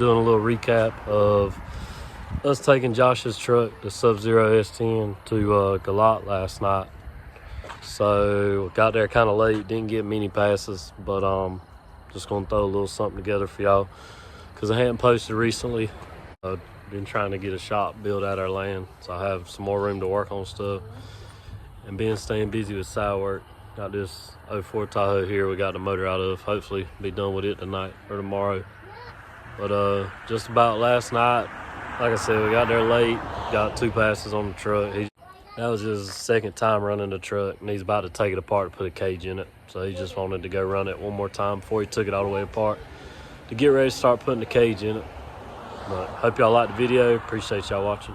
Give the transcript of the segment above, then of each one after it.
doing a little recap of us taking Josh's truck, the Sub-Zero S10, to Galot last night. So got there kind of late, didn't get many passes, but just gonna throw a little something together for y'all because I hadn't posted recently. I've been trying to get a shop built out our land, so I have some more room to work on stuff and been staying busy with side work. Got this 04 Tahoe here we got the motor out of. Hopefully be done with it tonight or tomorrow. But just about last night, like I said, we got there late, got 2 passes on the truck. That was his second time running the truck, and he's about to take it apart to put a cage in it. So he just wanted to go run it one more time before he took it all the way apart to get ready to start putting the cage in it. But hope y'all liked the video. Appreciate y'all watching.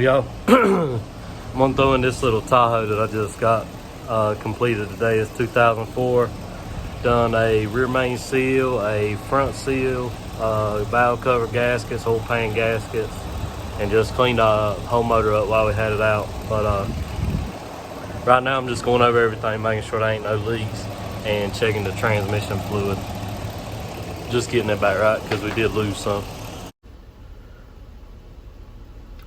Y'all, I'm gonna throw in this little Tahoe that I just got completed today. It's 2004. Done a rear main seal, a front seal, valve cover gaskets, whole pan gaskets, and just cleaned the whole motor up while we had it out. But right now I'm just going over everything, making sure there ain't no leaks and checking the transmission fluid. Just getting it back right because we did lose some.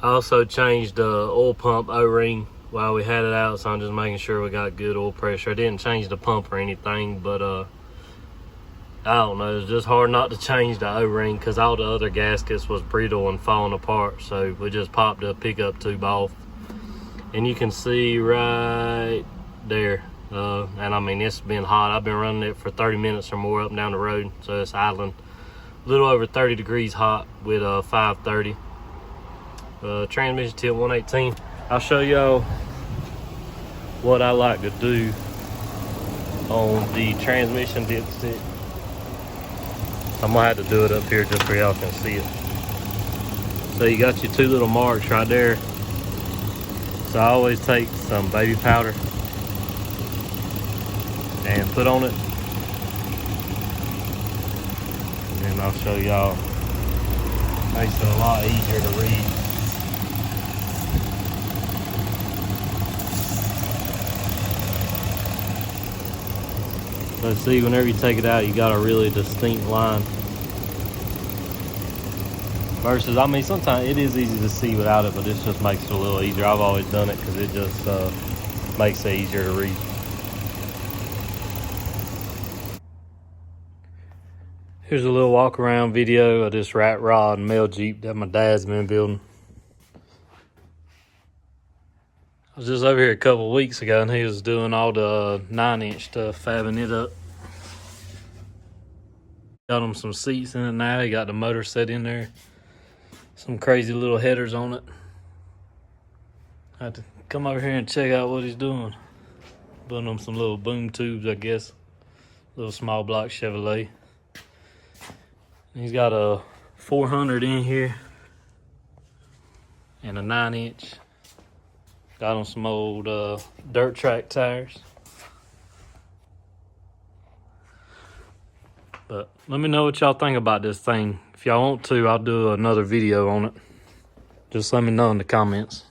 I also changed the oil pump O-ring while we had it out, so I'm just making sure we got good oil pressure. I didn't change the pump or anything, but I don't know, it's just hard not to change the O-ring because all the other gaskets was brittle and falling apart, so we just popped the pickup tube off. And you can see right there, and I mean, it's been hot. I've been running it for 30 minutes or more up and down the road, so it's idling a little over 30 degrees hot with 530. Transmission tilt 118. I'll show y'all what I like to do on the transmission dipstick. I'm gonna have to do it up here just so y'all can see it. So you got your two little marks right there. So I always take some baby powder and put on it. And then I'll show y'all. Makes it a lot easier to read. So see, whenever you take it out, you got a really distinct line. Versus, I mean, sometimes it is easy to see without it, but this just makes it a little easier. I've always done it because it just makes it easier to read. Here's a little walk around video of this rat rod and mail Jeep that my dad's been building. I was just over here a couple of weeks ago and he was doing all the 9-inch stuff, fabbing it up. Got him some seats in it now. He got the motor set in there. Some crazy little headers on it. I had to come over here and check out what he's doing. Putting on some little boom tubes, I guess. Little small block Chevrolet. He's got a 400 in here and a 9-inch. Got on some old dirt track tires. But let me know what y'all think about this thing. If y'all want to, I'll do another video on it. Just let me know in the comments.